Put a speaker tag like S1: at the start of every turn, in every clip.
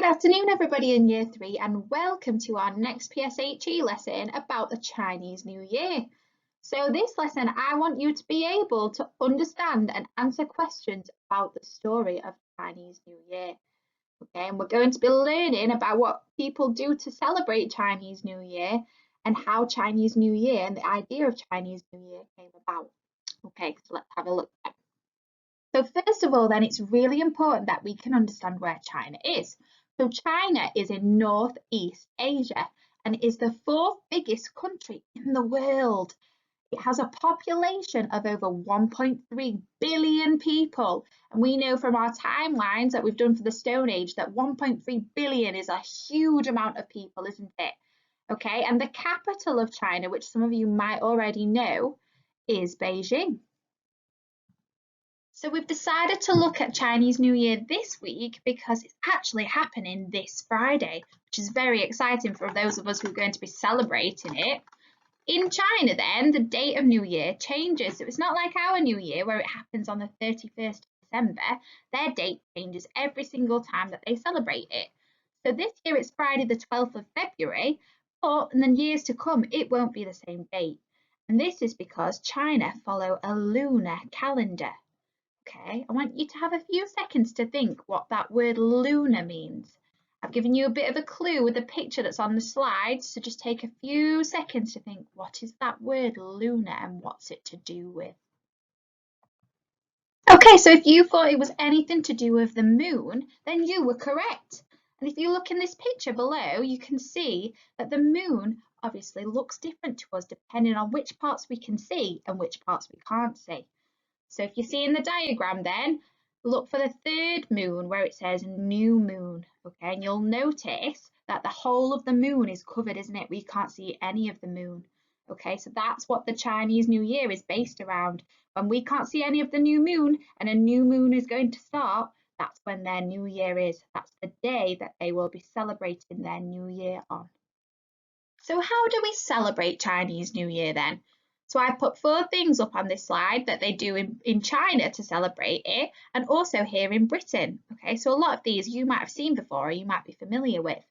S1: afternoon, everybody in Year 3, and welcome to our next PSHE lesson about the Chinese New Year. So this lesson, I want you to be able to understand and answer questions about the story of Chinese New Year. Okay, and we're going to be learning about what people do to celebrate Chinese New Year and how Chinese New Year and the idea of Chinese New Year came about. Okay, so let's have a look then. So first of all, then it's really important that we can understand where China is. So China is in Northeast Asia and is the fourth biggest country in the world. It has a population of over 1.3 billion people. And we know from our timelines that we've done for the Stone Age that 1.3 billion is a huge amount of people, isn't it? Okay, and the capital of China, which some of you might already know, is Beijing. So we've decided to look at Chinese New Year this week because it's actually happening this Friday, which is very exciting for those of us who are going to be celebrating it. In China then, the date of New Year changes. So it's not like our New Year where it happens on the 31st of December. Their date changes every single time that they celebrate it. So this year it's Friday the 12th of February, but in the years to come it won't be the same date. And this is because China follow a lunar calendar. Okay, I want you to have a few seconds to think what that word lunar means. I've given you a bit of a clue with the picture that's on the slide, so just take a few seconds to think, what is that word lunar and what's it to do with? Okay, so if you thought it was anything to do with the moon, then you were correct. And if you look in this picture below, you can see that the moon obviously looks different to us depending on which parts we can see and which parts we can't see. So if you see in the diagram then, look for the third moon where it says new moon, okay? And you'll notice that the whole of the moon is covered, isn't it? We can't see any of the moon, okay? So that's what the Chinese New Year is based around. When we can't see any of the new moon and a new moon is going to start, that's when their New Year is. That's the day that they will be celebrating their New Year on. So how do we celebrate Chinese New Year then? So I put 4 things up on this slide that they do in China to celebrate it and also here in Britain. Okay, so a lot of these you might have seen before or you might be familiar with.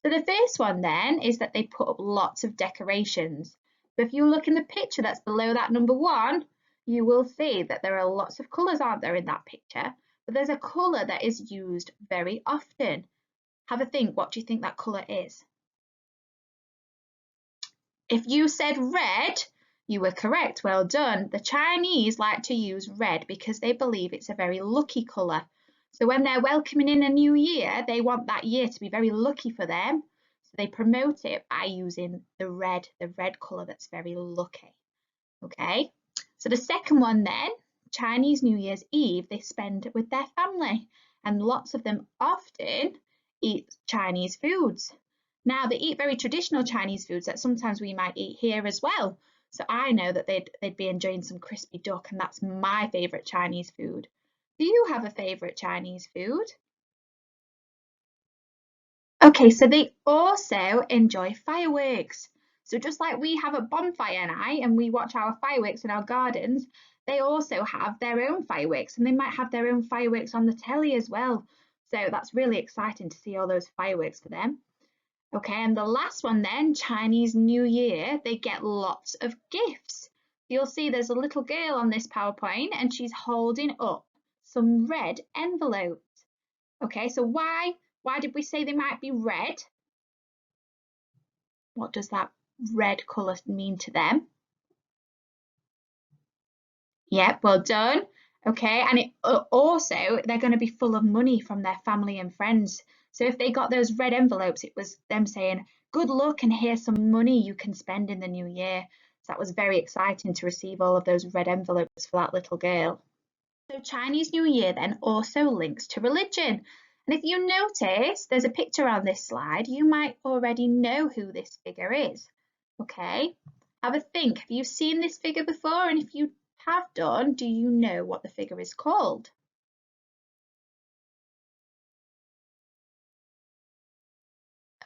S1: So the first one then is that they put up lots of decorations. So if you look in the picture that's below that number 1, you will see that there are lots of colours, aren't there, in that picture? But there's a colour that is used very often. Have a think, what do you think that colour is? If you said red, you were correct, well done. The Chinese like to use red because they believe it's a very lucky colour. So when they're welcoming in a new year, they want that year to be very lucky for them. So they promote it by using the red colour that's very lucky. Okay, so the second one then, Chinese New Year's Eve, they spend with their family and lots of them often eat Chinese foods. Now they eat very traditional Chinese foods that sometimes we might eat here as well. So I know that they'd be enjoying some crispy duck and that's my favourite Chinese food. Do you have a favourite Chinese food? Okay, so they also enjoy fireworks. So just like we have a bonfire night and we watch our fireworks in our gardens, they also have their own fireworks and they might have their own fireworks on the telly as well. So that's really exciting to see all those fireworks for them. Okay, and the last one then, Chinese New Year, they get lots of gifts. You'll see there's a little girl on this PowerPoint and she's holding up some red envelopes. Okay, so why did we say they might be red? What does that red colour mean to them? Yep, well done. Okay, and also they're going to be full of money from their family and friends. So if they got those red envelopes, it was them saying, good luck and here's some money you can spend in the new year. So that was very exciting to receive all of those red envelopes for that little girl. So Chinese New Year then also links to religion. And if you notice, there's a picture on this slide, you might already know who this figure is. Okay, have a think. Have you seen this figure before? And if you have done, do you know what the figure is called?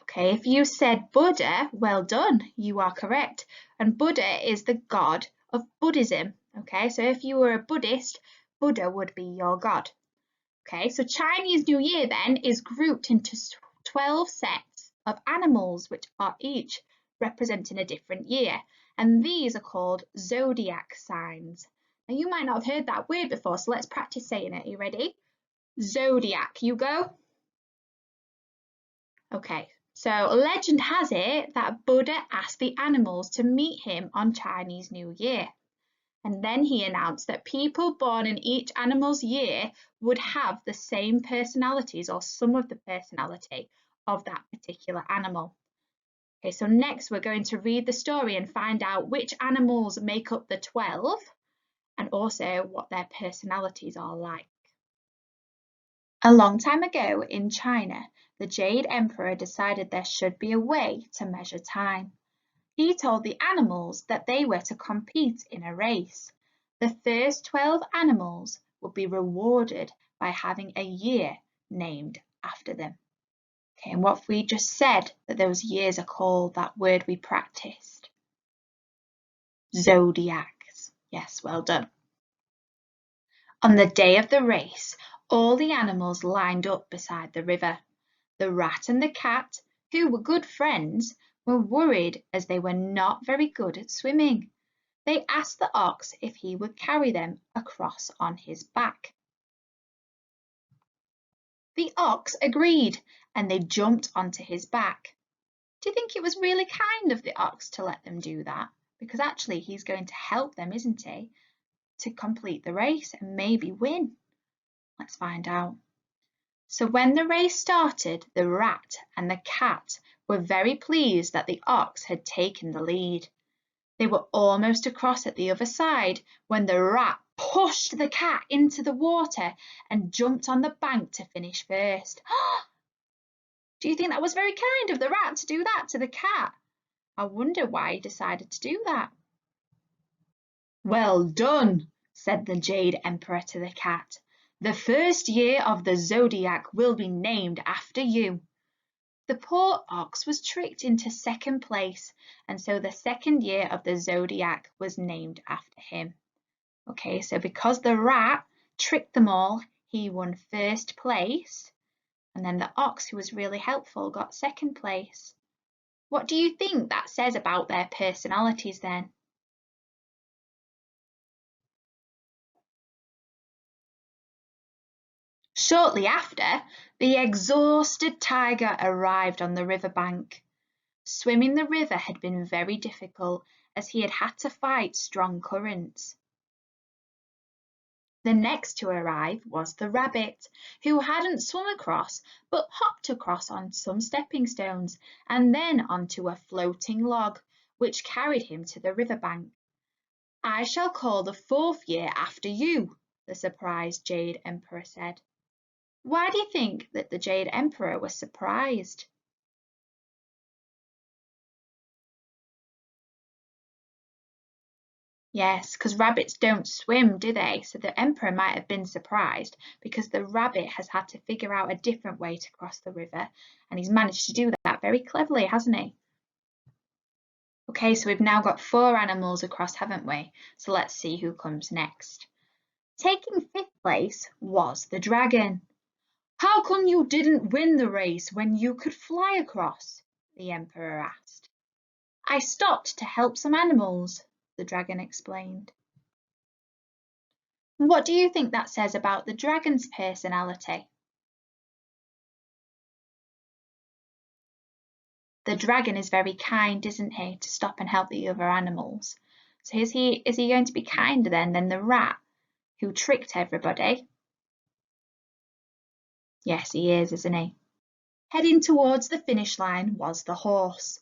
S1: Okay, if you said Buddha, well done, you are correct. And Buddha is the god of Buddhism. Okay, so if you were a Buddhist, Buddha would be your god. Okay, so Chinese New Year then is grouped into 12 sets of animals which are each representing a different year, and these are called zodiac signs. Now you might not have heard that word before, so let's practice saying it. Are you ready? Zodiac, you go. Okay, so legend has it that Buddha asked the animals to meet him on Chinese New Year. And then he announced that people born in each animal's year would have the same personalities or some of the personality of that particular animal. Okay, so next we're going to read the story and find out which animals make up the 12 and also what their personalities are like. A long time ago in China, the Jade Emperor decided there should be a way to measure time. He told the animals that they were to compete in a race. The first 12 animals would be rewarded by having a year named after them. Okay, and what we just said that those years are called, that word we practiced? Zodiacs. Yes, well done. On the day of the race, all the animals lined up beside the river. The rat and the cat, who were good friends, were worried as they were not very good at swimming. They asked the ox if he would carry them across on his back. The ox agreed, and they jumped onto his back. Do you think it was really kind of the ox to let them do that? Because actually he's going to help them, isn't he, to complete the race and maybe win? Let's find out. So when the race started, the rat and the cat were very pleased that the ox had taken the lead. They were almost across at the other side when the rat pushed the cat into the water and jumped on the bank to finish first. Do you think that was very kind of the rat to do that to the cat? I wonder why he decided to do that. Well done, said the Jade Emperor to the cat. The first year of the zodiac will be named after you. The poor ox was tricked into second place, and so the second year of the zodiac was named after him. Okay, so because the rat tricked them all, he won first place, and then the ox, who was really helpful, got second place. What do you think that says about their personalities then? Shortly after, the exhausted tiger arrived on the riverbank. Swimming the river had been very difficult as he had had to fight strong currents. The next to arrive was the rabbit, who hadn't swum across but hopped across on some stepping stones and then onto a floating log, which carried him to the riverbank. I shall call the fourth year after you, the surprised Jade Emperor said. Why do you think that the Jade Emperor was surprised? Yes, because rabbits don't swim, do they? So the emperor might have been surprised because the rabbit has had to figure out a different way to cross the river, and he's managed to do that very cleverly, hasn't he? Okay, so we've now got 4 animals across, haven't we? So let's see who comes next. Taking 5th place was the dragon. How come you didn't win the race when you could fly across? The emperor asked. I stopped to help some animals, the dragon explained. What do you think that says about the dragon's personality? The dragon is very kind, isn't he, to stop and help the other animals. So is he going to be kinder then than the rat who tricked everybody? Yes, he is, isn't he? Heading towards the finish line was the horse.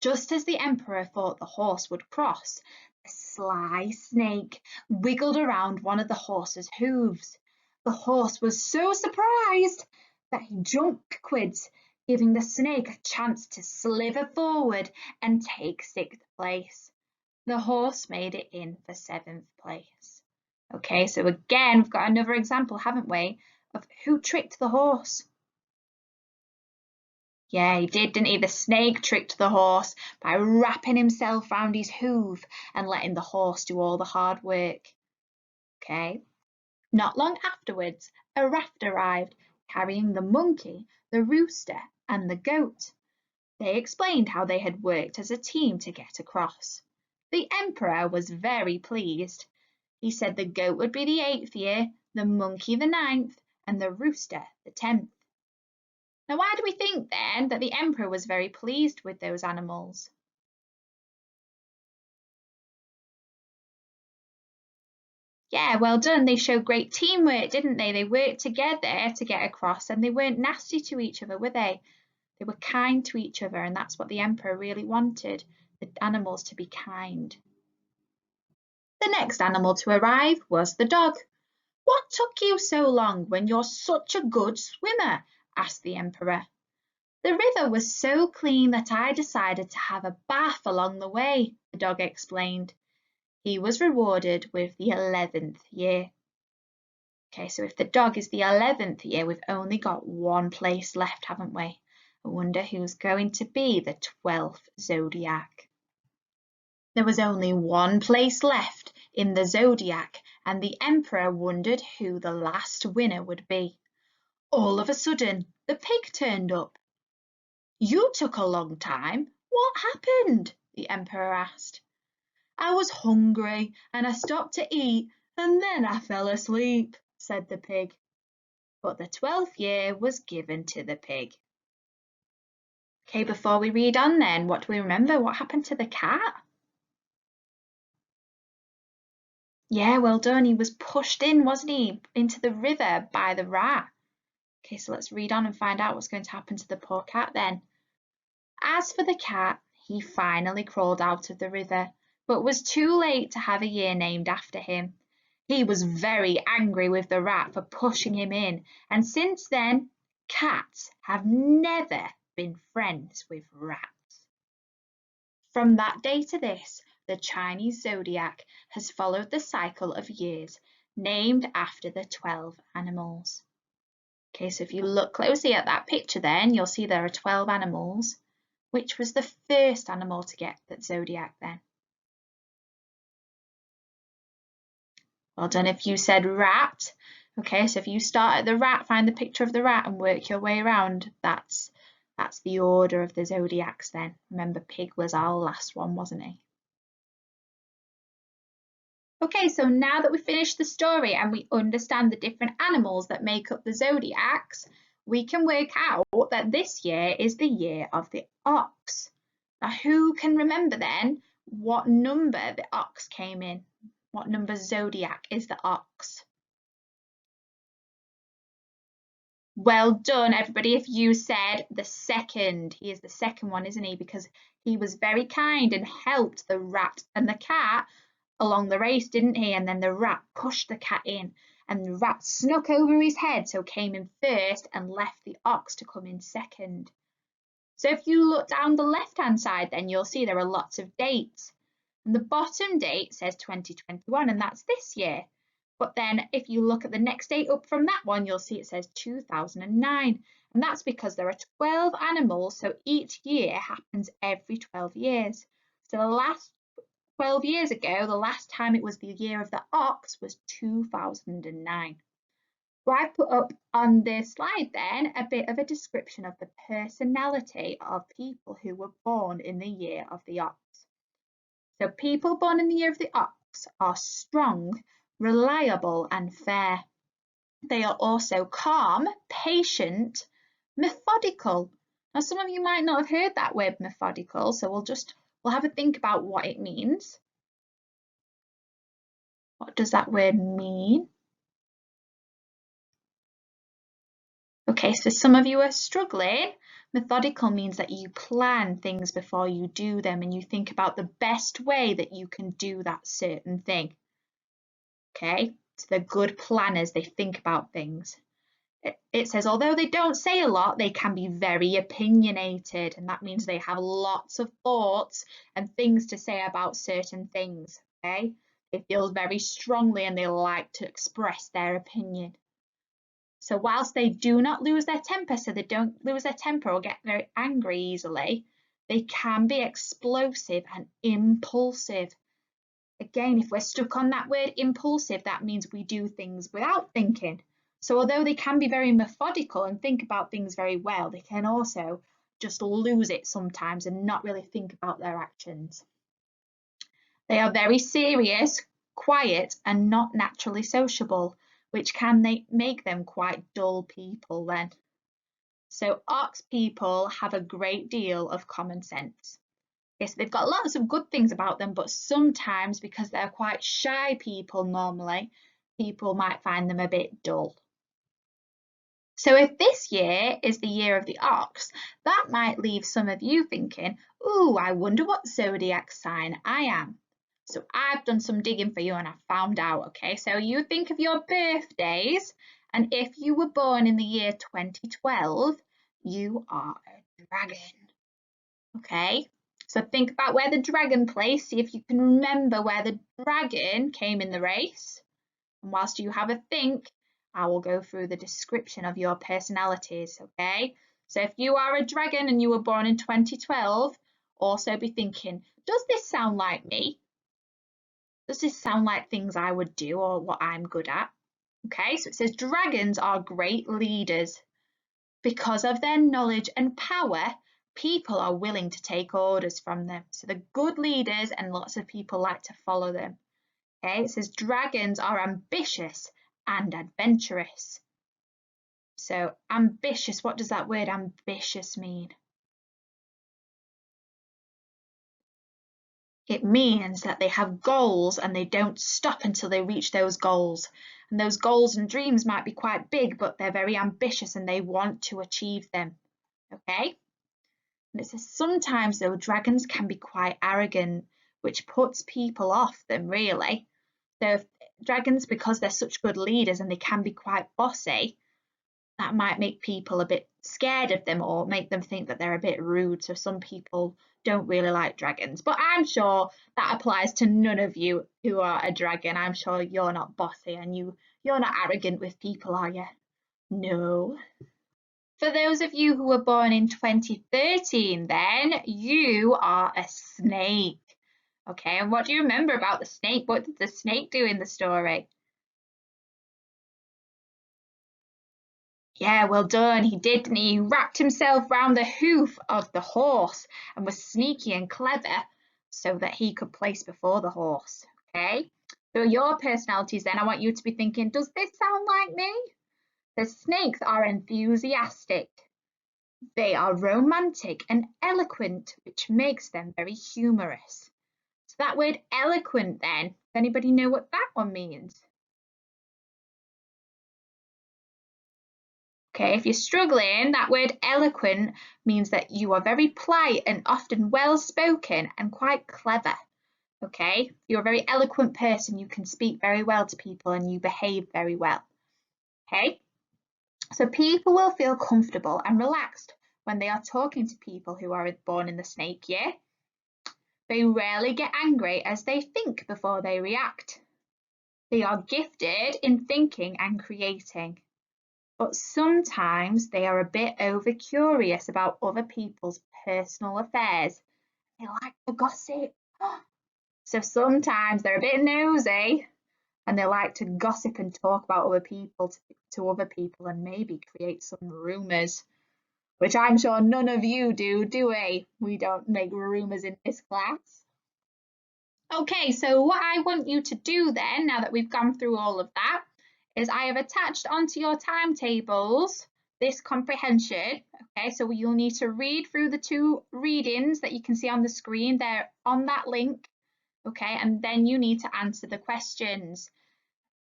S1: Just as the emperor thought the horse would cross, a sly snake wiggled around one of the horse's hooves. The horse was so surprised that he jumped backwards, giving the snake a chance to slither forward and take 6th place. The horse made it in for 7th place. Okay, so again, we've got another example, haven't we, of who tricked the horse? Yeah, he did, didn't he? The snake tricked the horse by wrapping himself round his hoof and letting the horse do all the hard work. Okay. Not long afterwards, a raft arrived, carrying the monkey, the rooster, and the goat. They explained how they had worked as a team to get across. The emperor was very pleased. He said the goat would be the 8th year, the monkey the 9th, and the rooster the 10th. Now, why do we think then that the emperor was very pleased with those animals? Yeah, well done. They showed great teamwork, didn't they? They worked together to get across, and they weren't nasty to each other, were they? They were kind to each other, and that's what the emperor really wanted, the animals to be kind. The next animal to arrive was the dog. "What took you so long when you're such a good swimmer?" asked the emperor. "The river was so clean that I decided to have a bath along the way," the dog explained. He was rewarded with the 11th year. Okay, so if the dog is the 11th year, we've only got one place left, haven't we? I wonder who's going to be the 12th zodiac. There was only one place left in the zodiac, and the emperor wondered who the last winner would be. All of a sudden, the pig turned up. "You took a long time. What happened?" the emperor asked. "I was hungry and I stopped to eat and then I fell asleep," said the pig. But the 12th year was given to the pig. Okay, before we read on then, what do we remember? What happened to the cat? Yeah, well done. He was pushed in, wasn't he, into the river by the rat. Okay, so let's read on and find out what's going to happen to the poor cat then. As for the cat, he finally crawled out of the river, but was too late to have a year named after him. He was very angry with the rat for pushing him in, and since then, cats have never been friends with rats. From that day to this, the Chinese zodiac has followed the cycle of years named after the 12 animals. Okay, so if you look closely at that picture then, you'll see there are 12 animals. Which was the first animal to get that zodiac then? Well done if you said rat. Okay, so if you start at the rat, find the picture of the rat and work your way around, that's the order of the zodiacs then. Remember, pig was our last one, wasn't he? Okay, so now that we've finished the story and we understand the different animals that make up the zodiacs, we can work out that this year is the year of the ox. Now, who can remember then what number the ox came in? What number zodiac is the ox? Well done, everybody, if you said the second. He is the second one, isn't he? Because he was very kind and helped the rat and the cat along the race, didn't he? And then the rat pushed the cat in and the rat snuck over his head, so came in first and left the ox to come in second. So if you look down the left-hand side, then you'll see there are lots of dates. And the bottom date says 2021, and that's this year. But then if you look at the next date up from that one, you'll see it says 2009. And that's because there are 12 animals, so each year happens every 12 years. So the last 12 years ago, the last time it was the year of the ox was 2009. So I've put up on this slide then a bit of a description of the personality of people who were born in the year of the ox. So people born in the year of the ox are strong, reliable and fair. They are also calm, patient, methodical. Now some of you might not have heard that word methodical, so we'll have a think about what it means. What does that word mean? Okay, so some of you are struggling. Methodical means that you plan things before you do them and you think about the best way that you can do that certain thing. Okay, so they're good planners, they think about things. It says, although they don't say a lot, they can be very opinionated, and that means they have lots of thoughts and things to say about certain things, okay? They feel very strongly and they like to express their opinion. So whilst they do not lose their temper, so they don't lose their temper or get very angry easily, they can be explosive and impulsive. Again, if we're stuck on that word impulsive, that means we do things without thinking. So although they can be very methodical and think about things very well, they can also just lose it sometimes and not really think about their actions. They are very serious, quiet, and not naturally sociable, which can make them quite dull people then. So ox people have a great deal of common sense. Yes, they've got lots of good things about them, but sometimes because they're quite shy people normally, people might find them a bit dull. So if this year is the year of the ox, that might leave some of you thinking, ooh, I wonder what zodiac sign I am. So I've done some digging for you and I found out, okay? So you think of your birthdays, and if you were born in the year 2012, you are a dragon, okay? So think about where the dragon plays, see if you can remember where the dragon came in the race. And whilst you have a think, I will go through the description of your personalities, okay? So if you are a dragon and you were born in 2012, also be thinking, does this sound like me? Does this sound like things I would do or what I'm good at? Okay, so it says dragons are great leaders. Because of their knowledge and power, people are willing to take orders from them. So they're good leaders and lots of people like to follow them. Okay, it says dragons are ambitious and adventurous. So ambitious, what does that word ambitious mean? It means that they have goals and they don't stop until they reach those goals. And those goals and dreams might be quite big, but they're very ambitious and they want to achieve them. Okay? And it says sometimes though dragons can be quite arrogant, which puts people off them really. So if dragons, because they're such good leaders and they can be quite bossy, that might make people a bit scared of them or make them think that they're a bit rude. So some people don't really like dragons, but I'm sure that applies to none of you who are a dragon. I'm sure you're not bossy and you're not arrogant with people, are you? No. For those of you who were born in 2013, then you are a snake. Okay, and what do you remember about the snake? What did the snake do in the story? Yeah, well done. He did, didn't he? He wrapped himself round the hoof of the horse and was sneaky and clever so that he could place before the horse. Okay, so your personalities then, I want you to be thinking, does this sound like me? The snakes are enthusiastic. They are romantic and eloquent, which makes them very humorous. So that word eloquent then, does anybody know what that one means? Okay, if you're struggling, that word eloquent means that you are very polite and often well spoken and quite clever. Okay, you're a very eloquent person, you can speak very well to people and you behave very well. Okay, so people will feel comfortable and relaxed when they are talking to people who are born in the snake year. They rarely get angry as they think before they react. They are gifted in thinking and creating. But sometimes they are a bit over curious about other people's personal affairs. They like to gossip. So sometimes they're a bit nosy and they like to gossip and talk about other people to other people and maybe create some rumours, which I'm sure none of you do we? We don't make rumours in this class. Okay, so what I want you to do then, now that we've gone through all of that, is I have attached onto your timetables this comprehension. Okay, so you'll need to read through the two readings that you can see on the screen. They're on that link. Okay, and then you need to answer the questions.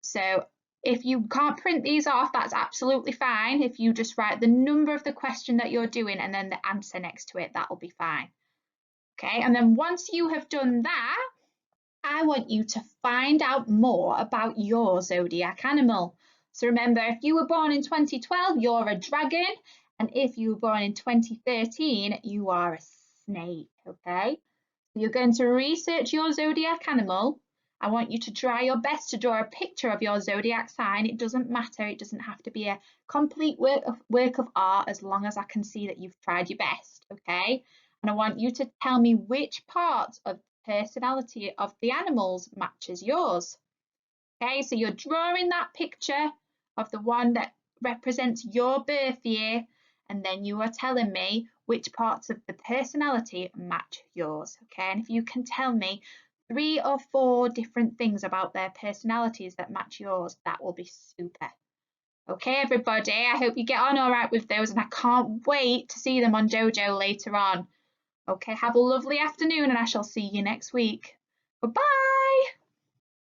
S1: So if you can't print these off, that's absolutely fine. If you just write the number of the question that you're doing and then the answer next to it, that'll be fine. Okay, and then once you have done that, I want you to find out more about your zodiac animal. So remember, if you were born in 2012, you're a dragon, and if you were born in 2013, you are a snake, okay? So you're going to research your zodiac animal. I want you to try your best to draw a picture of your zodiac sign. It doesn't matter, it doesn't have to be a complete work of art as long as I can see that you've tried your best, okay? And I want you to tell me which part of personality of the animals matches yours. Okay, so you're drawing that picture of the one that represents your birth year, and then you are telling me which parts of the personality match yours, okay? And if you can tell me 3 or 4 different things about their personalities that match yours, that will be super. Okay, everybody, I hope you get on all right with those, and I can't wait to see them on Jojo later on. Okay, have a lovely afternoon, and I shall see you next week. Bye-bye.